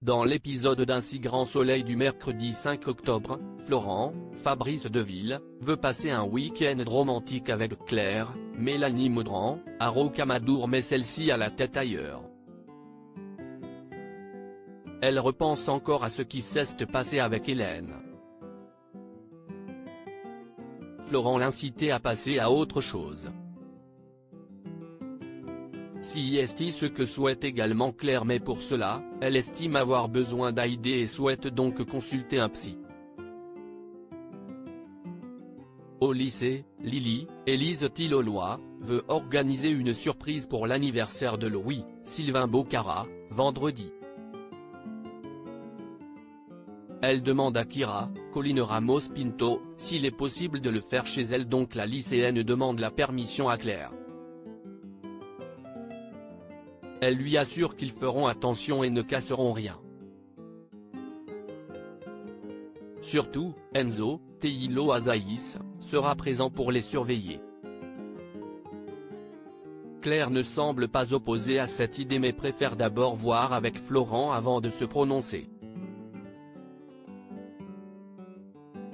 Dans l'épisode d'Un si grand soleil du mercredi 5 octobre, Florent, Fabrice Deville, veut passer un week-end romantique avec Claire, Mélanie Maudran, à Rocamadour, mais celle-ci a la tête ailleurs. Elle repense encore à ce qui s'est passé avec Hélène. Florent l'incitait à passer à autre chose. Si est ce que souhaite également Claire, mais pour cela, elle estime avoir besoin d'aide et souhaite donc consulter un psy. Au lycée, Lily, Élise Tilloloy, veut organiser une surprise pour l'anniversaire de Louis, Sylvain Bocara, vendredi. Elle demande à Kira, Colline Ramos Pinto, s'il est possible de le faire chez elle, donc la lycéenne demande la permission à Claire. Elle lui assure qu'ils feront attention et ne casseront rien. Surtout, Enzo, Teilo Azaïs, sera présent pour les surveiller. Claire ne semble pas opposée à cette idée mais préfère d'abord voir avec Florent avant de se prononcer.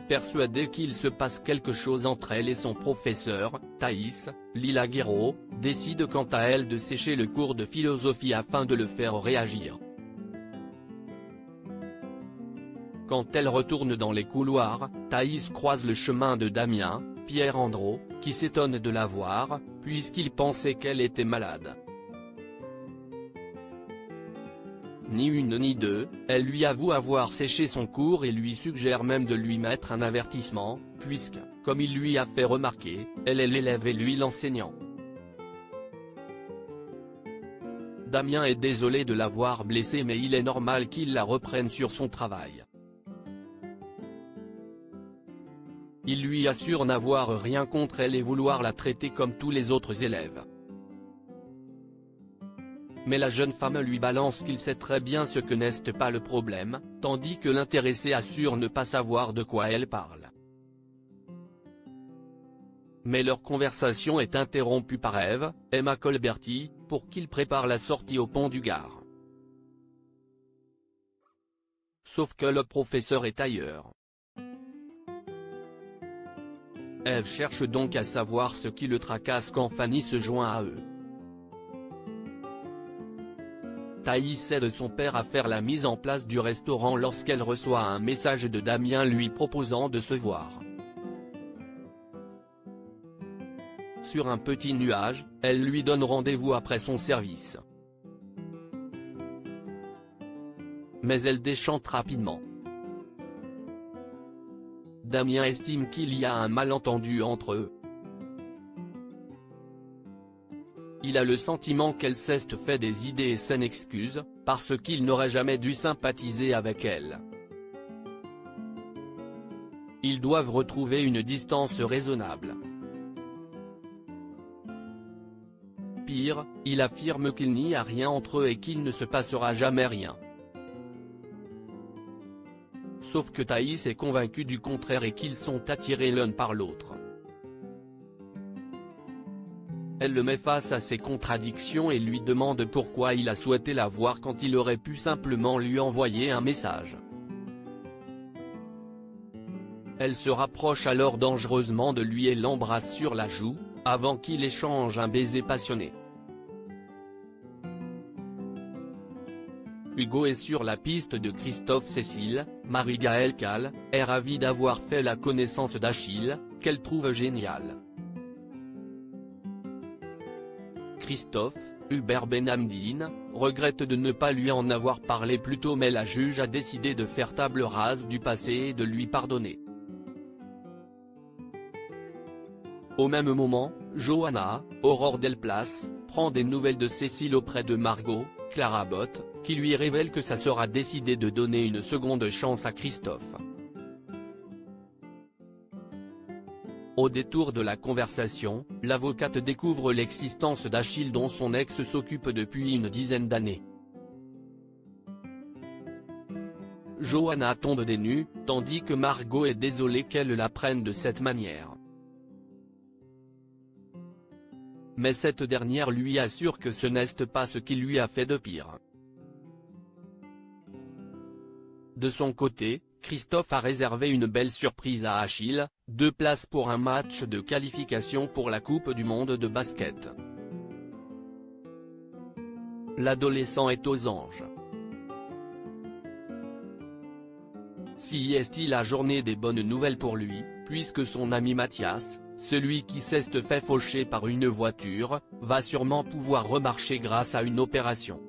Persuadée qu'il se passe quelque chose entre elle et son professeur, Thaïs, Lila Guéraud, décide quant à elle de sécher le cours de philosophie afin de le faire réagir. Quand elle retourne dans les couloirs, Thaïs croise le chemin de Damien, Pierre Andro, qui s'étonne de la voir, puisqu'il pensait qu'elle était malade. Ni une ni deux, elle lui avoue avoir séché son cours et lui suggère même de lui mettre un avertissement, puisque, comme il lui a fait remarquer, elle est l'élève et lui l'enseignant. Damien est désolé de l'avoir blessée mais il est normal qu'il la reprenne sur son travail. Il lui assure n'avoir rien contre elle et vouloir la traiter comme tous les autres élèves. Mais la jeune femme lui balance qu'il sait très bien ce que n'est pas le problème, tandis que l'intéressé assure ne pas savoir de quoi elle parle. Mais leur conversation est interrompue par Eve, Emma Colberti, pour qu'il prépare la sortie au pont du Gard. Sauf que le professeur est ailleurs. Eve cherche donc à savoir ce qui le tracasse quand Fanny se joint à eux. Thaïs aide son père à faire la mise en place du restaurant lorsqu'elle reçoit un message de Damien lui proposant de se voir. Sur un petit nuage, elle lui donne rendez-vous après son service. Mais elle déchante rapidement. Damien estime qu'il y a un malentendu entre eux. Il a le sentiment qu'elle s'est fait des idées et s'en excuse, parce qu'il n'aurait jamais dû sympathiser avec elle. Ils doivent retrouver une distance raisonnable. Pire, il affirme qu'il n'y a rien entre eux et qu'il ne se passera jamais rien. Sauf que Thaïs est convaincue du contraire et qu'ils sont attirés l'un par l'autre. Elle le met face à ses contradictions et lui demande pourquoi il a souhaité la voir quand il aurait pu simplement lui envoyer un message. Elle se rapproche alors dangereusement de lui et l'embrasse sur la joue, avant qu'il échange un baiser passionné. Hugo est sur la piste de Christophe Cécile, Marie-Gaëlle Cal, est ravie d'avoir fait la connaissance d'Achille, qu'elle trouve génial. Christophe, Hubert Benhamdine, regrette de ne pas lui en avoir parlé plus tôt mais la juge a décidé de faire table rase du passé et de lui pardonner. Au même moment, Johanna, Aurore Delplace, prend des nouvelles de Cécile auprès de Margot, Clara Botte, qui lui révèle que ça sera décidé de donner une seconde chance à Christophe. Au détour de la conversation, l'avocate découvre l'existence d'Achille dont son ex s'occupe depuis une dizaine d'années. Johanna tombe des nues, tandis que Margot est désolée qu'elle la prenne de cette manière. Mais cette dernière lui assure que ce n'est pas ce qui lui a fait de pire. De son côté, Christophe a réservé une belle surprise à Achille, 2 places pour un match de qualification pour la Coupe du monde de basket. L'adolescent est aux anges. Si est-il la journée des bonnes nouvelles pour lui, puisque son ami Mathias, celui qui s'est fait faucher par une voiture, va sûrement pouvoir remarcher grâce à une opération.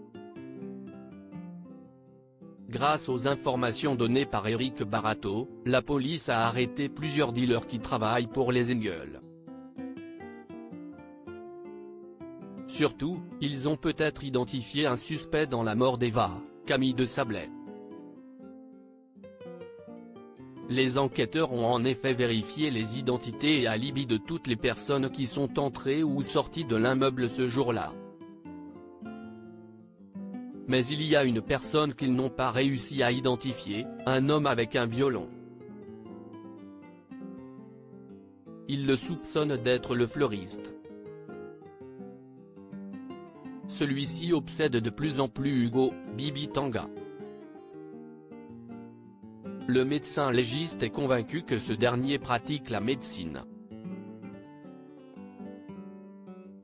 Grâce aux informations données par Eric Barato, la police a arrêté plusieurs dealers qui travaillent pour les Engels. Surtout, ils ont peut-être identifié un suspect dans la mort d'Eva, Camille de Sablé. Les enquêteurs ont en effet vérifié les identités et alibis de toutes les personnes qui sont entrées ou sorties de l'immeuble ce jour-là. Mais il y a une personne qu'ils n'ont pas réussi à identifier, un homme avec un violon. Ils le soupçonnent d'être le fleuriste. Celui-ci obsède de plus en plus Hugo, Bibi Tanga. Le médecin légiste est convaincu que ce dernier pratique la médecine.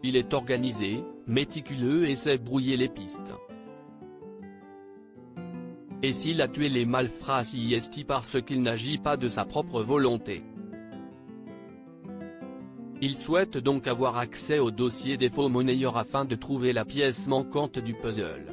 Il est organisé, méticuleux et sait brouiller les pistes. Et s'il a tué les malfrats, c'est parce qu'il n'agit pas de sa propre volonté. Il souhaite donc avoir accès au dossier des faux monnayeurs afin de trouver la pièce manquante du puzzle.